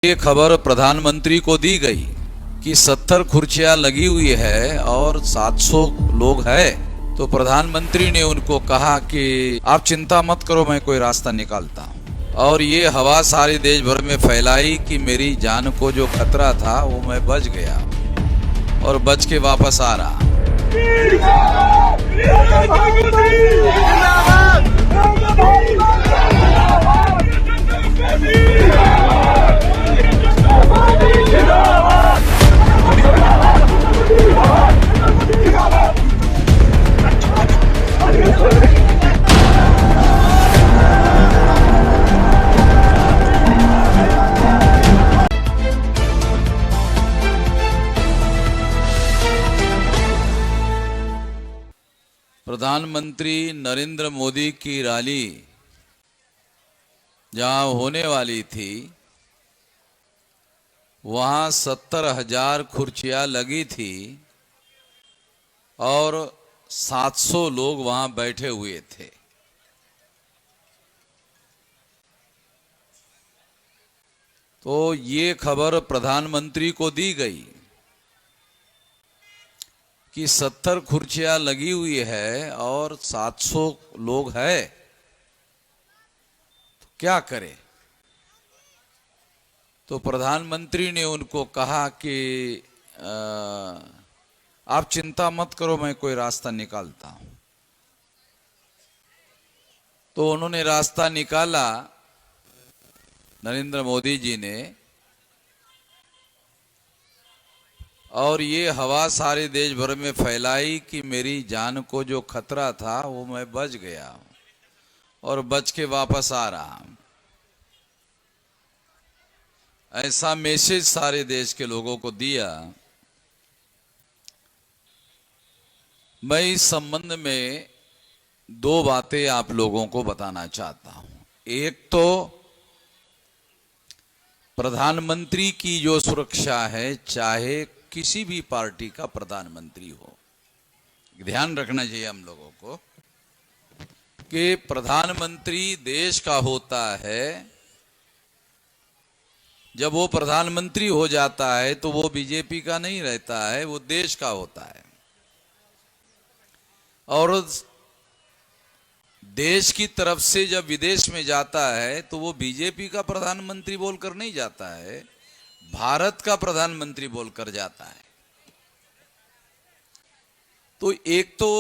ये खबर प्रधानमंत्री को दी गई कि 70 कुर्सियां लगी हुई है और 700 लोग हैं। तो प्रधानमंत्री ने उनको कहा कि आप चिंता मत करो, मैं कोई रास्ता निकालता हूं। और ये हवा सारे देश भर में फैलाई कि मेरी जान को जो खतरा था वो मैं बच गया और बच के वापस आ रहा। प्रधानमंत्री नरेंद्र मोदी की रैली जहां होने वाली थी वहां 70,000 कुर्सियां लगी थी और 700 लोग वहां बैठे हुए थे। तो ये खबर प्रधानमंत्री को दी गई कि 70 कुर्सियां लगी हुई है और 700 लोग हैं, तो क्या करें। तो प्रधानमंत्री ने उनको कहा कि आप चिंता मत करो, मैं कोई रास्ता निकालता हूं। तो उन्होंने रास्ता निकाला, नरेंद्र मोदी जी ने, और ये हवा सारे देश भर में फैलाई कि मेरी जान को जो खतरा था वो मैं बच गया और बच के वापस आ रहा। ऐसा मैसेज सारे देश के लोगों को दिया। मैं इस संबंध में दो बातें आप लोगों को बताना चाहता हूं। एक तो प्रधानमंत्री की जो सुरक्षा है, चाहे किसी भी पार्टी का प्रधानमंत्री हो, ध्यान रखना चाहिए हम लोगों को कि प्रधानमंत्री देश का होता है। जब वो प्रधानमंत्री हो जाता है तो वो बीजेपी का नहीं रहता है, वो देश का होता है। और देश की तरफ से जब विदेश में जाता है तो वो बीजेपी का प्रधानमंत्री बोलकर नहीं जाता है, भारत का प्रधानमंत्री बोलकर जाता है। तो एक तो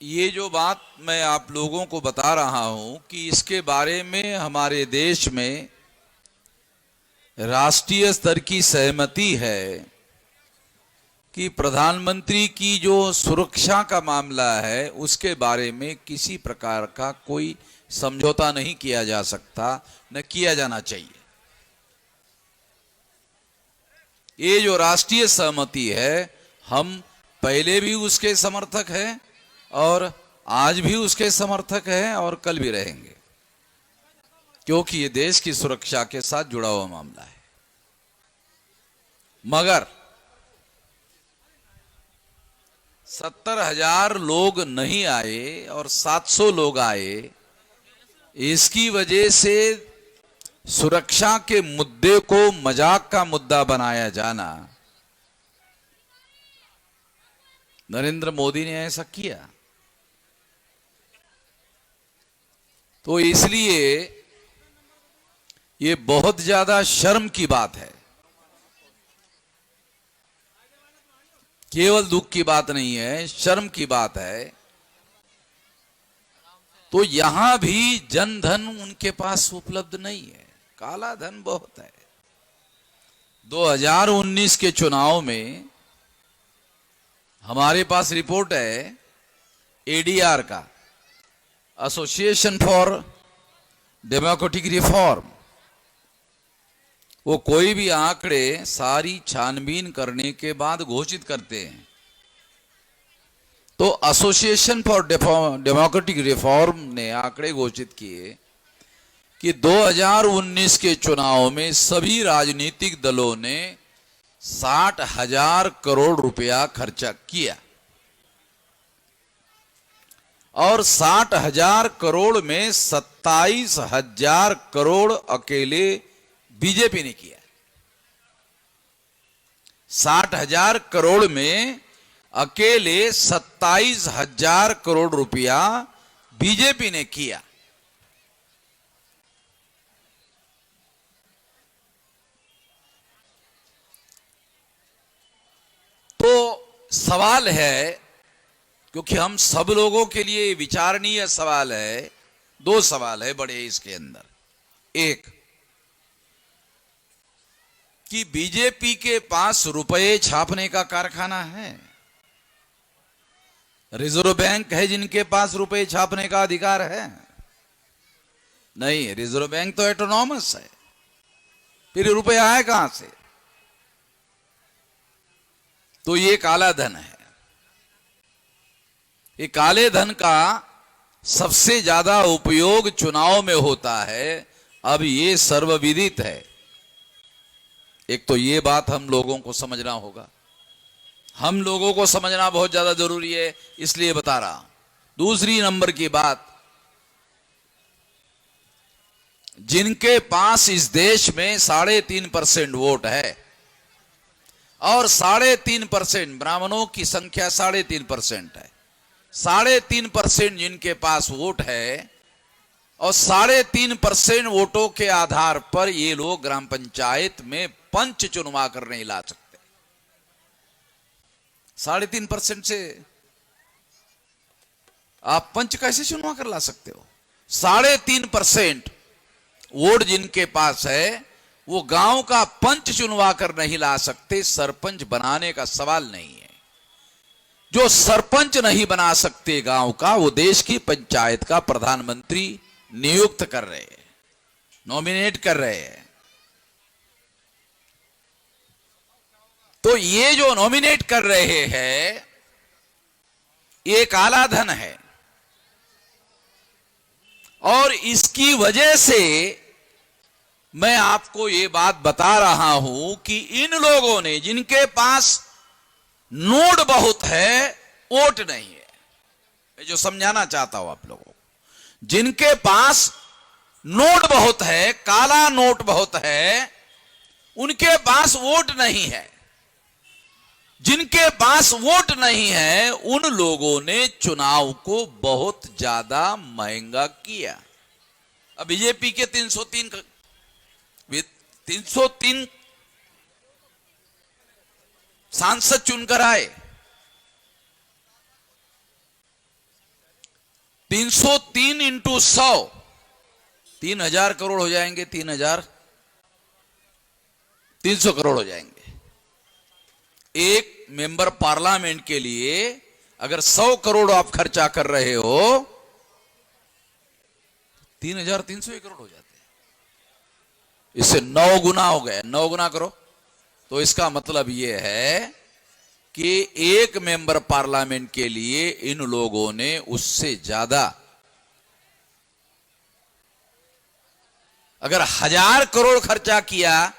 ये जो बात मैं आप लोगों को बता रहा हूं कि इसके बारे में हमारे देश में राष्ट्रीय स्तर की सहमति है कि प्रधानमंत्री की जो सुरक्षा का मामला है उसके बारे में किसी प्रकार का कोई समझौता नहीं किया जा सकता, न किया जाना चाहिए। ये जो राष्ट्रीय सहमति है, हम पहले भी उसके समर्थक हैं और आज भी उसके समर्थक हैं और कल भी रहेंगे, क्योंकि ये देश की सुरक्षा के साथ जुड़ा हुआ मामला है। मगर 70,000 लोग नहीं आए और 700 लोग आए, इसकी वजह से सुरक्षा के मुद्दे को मजाक का मुद्दा बनाया जाना, नरेंद्र मोदी ने ऐसा किया। तो इसलिए ये बहुत ज्यादा शर्म की बात है, केवल दुख की बात नहीं है, शर्म की बात है। तो यहां भी जन धन उनके पास उपलब्ध नहीं है, काला धन बहुत है। 2019 के चुनाव में हमारे पास रिपोर्ट है एडीआर का, एसोसिएशन फॉर डेमोक्रेटिक रिफॉर्म। वो कोई भी आंकड़े सारी छानबीन करने के बाद घोषित करते हैं। तो एसोसिएशन फॉर डेमोक्रेटिक रिफॉर्म ने आंकड़े घोषित किए कि 2019 के चुनाव में सभी राजनीतिक दलों ने 60,000 करोड़ रुपया खर्चा किया और 60,000 करोड़ में 27,000 करोड़ अकेले बीजेपी ने किया। 60,000 करोड़ में अकेले 27,000 करोड़ रुपया बीजेपी ने किया। तो सवाल है, क्योंकि हम सब लोगों के लिए विचारणीय सवाल है, दो सवाल है बड़े इसके अंदर। एक कि बीजेपी के पास रुपए छापने का कारखाना है, रिजर्व बैंक है जिनके पास रुपए छापने का अधिकार है? नहीं, रिजर्व बैंक तो ऑटोनॉमस है, फिर रुपया आए कहां से? तो ये काला धन है। ये काले धन का सबसे ज्यादा उपयोग चुनाव में होता है। अब ये सर्वविदित है। एक तो ये बात हम लोगों को समझना होगा, हम लोगों को समझना बहुत ज्यादा जरूरी है, इसलिए बता रहा हूं। दूसरी नंबर की बात, जिनके पास इस देश में 3.5% वोट है, और 3.5% ब्राह्मणों की संख्या 3.5% है, 3.5% जिनके पास वोट है, और 3.5% वोटों के आधार पर ये लोग ग्राम पंचायत में पंच चुनवा कर नहीं ला सकते। 3.5% से आप पंच कैसे चुनवा कर ला सकते हो? 3.5% वोट जिनके पास है, वो गांव का पंच चुनवा कर नहीं ला सकते। सरपंच बनाने का सवाल नहीं है। जो सरपंच नहीं बना सकते गांव का, वो देश की पंचायत का प्रधानमंत्री नियुक्त कर रहे हैं, नॉमिनेट कर रहे हैं। तो ये जो नॉमिनेट कर रहे हैं, ये काला धन है, और इसकी वजह से मैं आपको ये बात बता रहा हूं कि इन लोगों ने, जिनके पास नोट बहुत है, वोट नहीं है, मैं जो समझाना चाहता हूं आप लोगों को, जिनके पास नोट बहुत है, काला नोट बहुत है, उनके पास वोट नहीं है। जिनके पास वोट नहीं है, उन लोगों ने चुनाव को बहुत ज्यादा महंगा किया। अब बीजेपी के 303 सांसद चुनकर आए। 303 इंटू 100 3,000 करोड़ हो जाएंगे। 3,300 करोड़ हो जाएंगे। एक मेंबर पार्लियामेंट के लिए अगर 100 करोड़ आप खर्चा कर रहे हो, 3,300 करोड़ हो जाते हैं। इससे 9 गुना हो गए। 9 गुना करो तो इसका मतलब यह है कि एक मेंबर पार्लियामेंट के लिए इन लोगों ने उससे ज्यादा, अगर 1,000 करोड़ खर्चा किया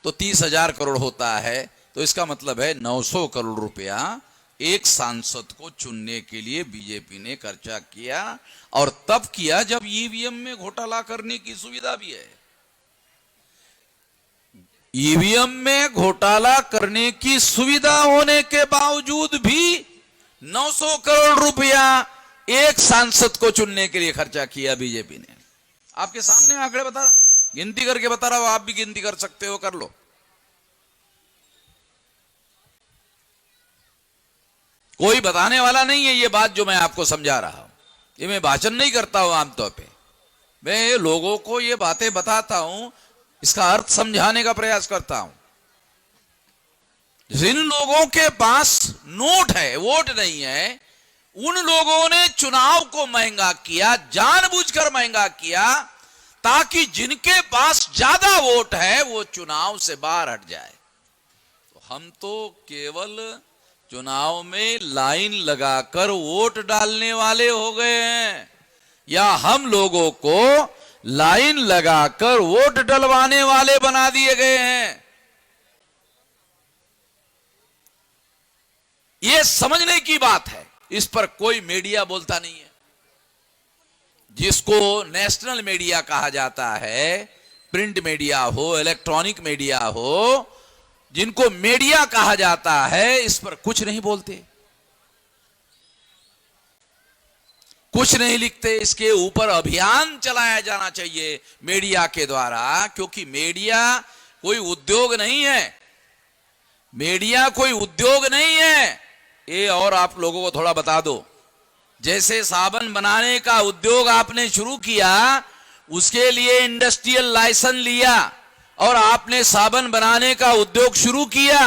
तो 30,000 करोड़ होता है। तो इसका मतलब है 900 करोड़ रुपया एक सांसद को चुनने के लिए बीजेपी ने खर्चा किया, और तब किया जब ईवीएम में घोटाला करने की सुविधा भी है। ईवीएम में घोटाला करने की सुविधा होने के बावजूद भी 900 करोड़ रुपया एक सांसद को चुनने के लिए खर्चा किया बीजेपी ने। आपके सामने आंकड़े बता रहा हूं, गिनती करके बता रहा हूं, आप भी गिनती कर सकते हो, कर लो। कोई बताने वाला नहीं है ये बात जो मैं आपको समझा रहा हूं। ये मैं भाषण नहीं करता हूं आमतौर पे, मैं लोगों को ये बातें बताता हूं, इसका अर्थ समझाने का प्रयास करता हूं। जिन लोगों के पास नोट है, वोट नहीं है, उन लोगों ने चुनाव को महंगा किया, जानबूझकर महंगा किया, ताकि जिनके पास ज्यादा वोट है वो चुनाव से बाहर हट जाए। तो हम तो केवल चुनाव में लाइन लगाकर वोट डालने वाले हो गए हैं, या हम लोगों को लाइन लगाकर वोट डलवाने वाले बना दिए गए हैं? यह समझने की बात है। इस पर कोई मीडिया बोलता नहीं है। जिसको नेशनल मीडिया कहा जाता है, प्रिंट मीडिया हो, इलेक्ट्रॉनिक मीडिया हो, जिनको मीडिया कहा जाता है, इस पर कुछ नहीं बोलते, कुछ नहीं लिखते। इसके ऊपर अभियान चलाया जाना चाहिए मीडिया के द्वारा, क्योंकि मीडिया कोई उद्योग नहीं है, मीडिया कोई उद्योग नहीं है। ये और आप लोगों को थोड़ा बता दो, जैसे साबुन बनाने का उद्योग आपने शुरू किया, उसके लिए इंडस्ट्रियल लाइसेंस लिया और आपने साबुन बनाने का उद्योग शुरू किया,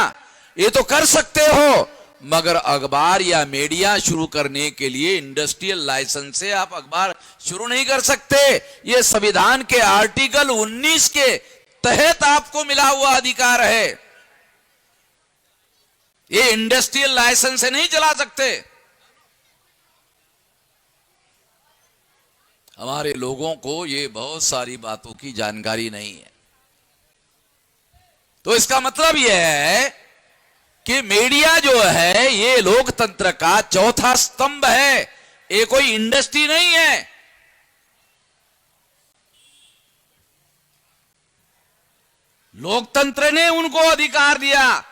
ये तो कर सकते हो, मगर अखबार या मीडिया शुरू करने के लिए इंडस्ट्रियल लाइसेंस से आप अखबार शुरू नहीं कर सकते। ये संविधान के आर्टिकल 19 के तहत आपको मिला हुआ अधिकार है, ये इंडस्ट्रियल लाइसेंस से नहीं चला सकते। हमारे लोगों को ये बहुत सारी बातों की जानकारी नहीं है। तो इसका मतलब यह है कि मीडिया जो है ये लोकतंत्र का चौथा स्तंभ है, ये कोई इंडस्ट्री नहीं है। लोकतंत्र ने उनको अधिकार दिया,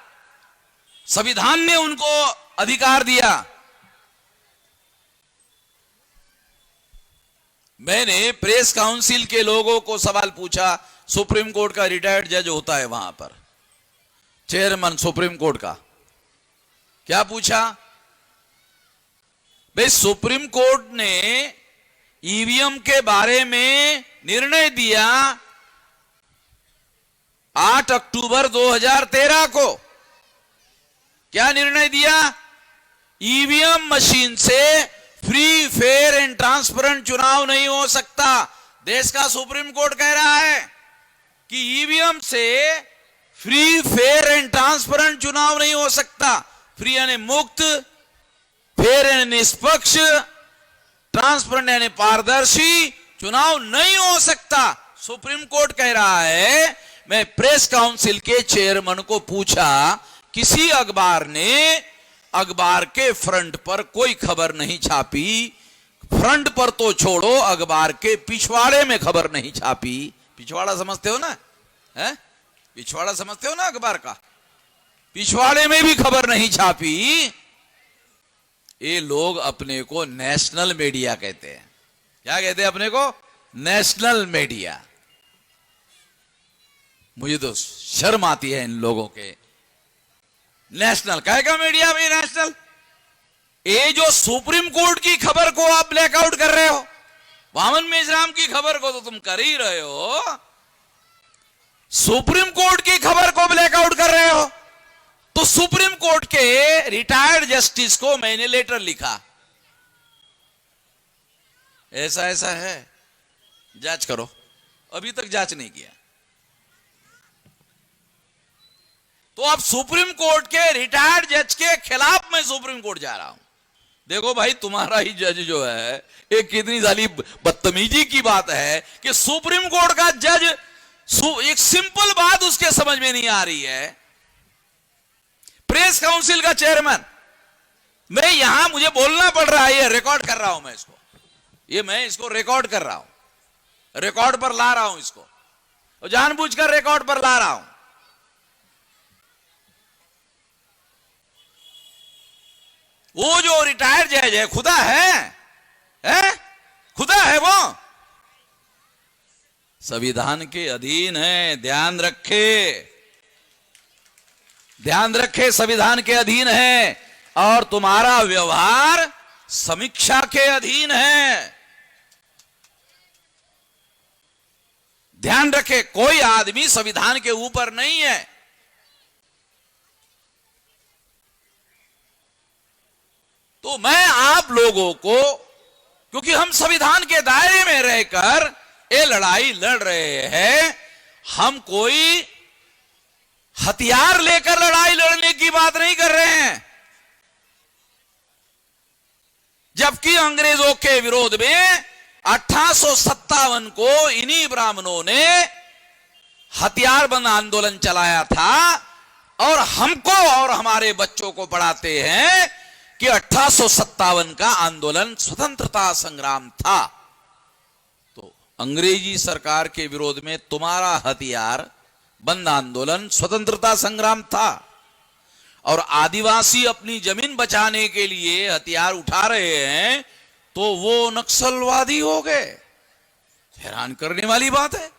संविधान ने उनको अधिकार दिया। मैंने प्रेस काउंसिल के लोगों को सवाल पूछा, सुप्रीम कोर्ट का रिटायर्ड जज होता है वहां पर, चेयरमैन सुप्रीम कोर्ट का, क्या पूछा भाई, सुप्रीम कोर्ट ने ईवीएम के बारे में निर्णय दिया 8 अक्टूबर 2013 को, क्या निर्णय दिया, ईवीएम मशीन से फ्री फेयर एंड ट्रांसपेरेंट चुनाव नहीं हो सकता। देश का सुप्रीम कोर्ट कह रहा है कि ईवीएम से फ्री फेयर एंड ट्रांसपेरेंट चुनाव नहीं हो सकता। फ्री यानी मुक्त, फेयर यानी निष्पक्ष, ट्रांसपेरेंट यानी पारदर्शी चुनाव नहीं हो सकता, सुप्रीम कोर्ट कह रहा है। मैं प्रेस काउंसिल के चेयरमैन को पूछा, किसी अखबार ने अखबार के फ्रंट पर कोई खबर नहीं छापी, फ्रंट पर तो छोड़ो, अखबार के पिछवाड़े में खबर नहीं छापी। पिछवाड़ा समझते हो ना, है पिछवाड़ा समझते हो ना अखबार का, पिछवाड़े में भी खबर नहीं छापी। ये लोग अपने को नेशनल मीडिया कहते हैं। क्या कहते हैं अपने को? National media. मुझे तो शर्म आती है इन लोगों के। नेशनल कहेगा मीडिया भी नेशनल। ये जो सुप्रीम कोर्ट की खबर को आप ब्लैकआउट कर रहे हो, वामन मेश्राम की खबर को तो तुम कर ही रहे हो, सुप्रीम कोर्ट की खबर को ब्लैकआउट कर रहे हो। तो सुप्रीम कोर्ट के रिटायर्ड जस्टिस को मैंने लेटर लिखा, ऐसा ऐसा है, जांच करो। अभी तक जांच नहीं किया। तो अब सुप्रीम कोर्ट के रिटायर्ड जज के खिलाफ मैं सुप्रीम कोर्ट जा रहा हूं। देखो भाई, तुम्हारा ही जज जो है, एक कितनी साली बदतमीजी की बात है कि सुप्रीम कोर्ट का जज, एक सिंपल बात उसके समझ में नहीं आ रही है। प्रेस काउंसिल का चेयरमैन, मैं यहां मुझे बोलना पड़ रहा है, ये रिकॉर्ड कर रहा हूं मैं इसको, ये मैं इसको रिकॉर्ड कर रहा हूं, रिकॉर्ड पर ला रहा हूं इसको, और जानबूझकर रिकॉर्ड पर ला रहा हूं। वो जो रिटायर्ड जज है, खुदा है? खुदा है वो? संविधान के अधीन है, ध्यान रखे, संविधान के अधीन है, और तुम्हारा व्यवहार समीक्षा के अधीन है। ध्यान रखे, कोई आदमी संविधान के ऊपर नहीं है। तो मैं आप लोगों को, क्योंकि हम संविधान के दायरे में रहकर ये लड़ाई लड़ रहे हैं, हम कोई हथियार लेकर लड़ाई लड़ने की बात नहीं कर रहे हैं। जबकि अंग्रेजों के विरोध में 1857 को इन्हीं ब्राह्मणों ने हथियारबंद आंदोलन चलाया था, और हमको और हमारे बच्चों को पढ़ाते हैं कि 1857 का आंदोलन स्वतंत्रता संग्राम था। तो अंग्रेजी सरकार के विरोध में तुम्हारा हथियार बंद आंदोलन स्वतंत्रता संग्राम था, और आदिवासी अपनी जमीन बचाने के लिए हथियार उठा रहे हैं तो वो नक्सलवादी हो गए। हैरान करने वाली बात है।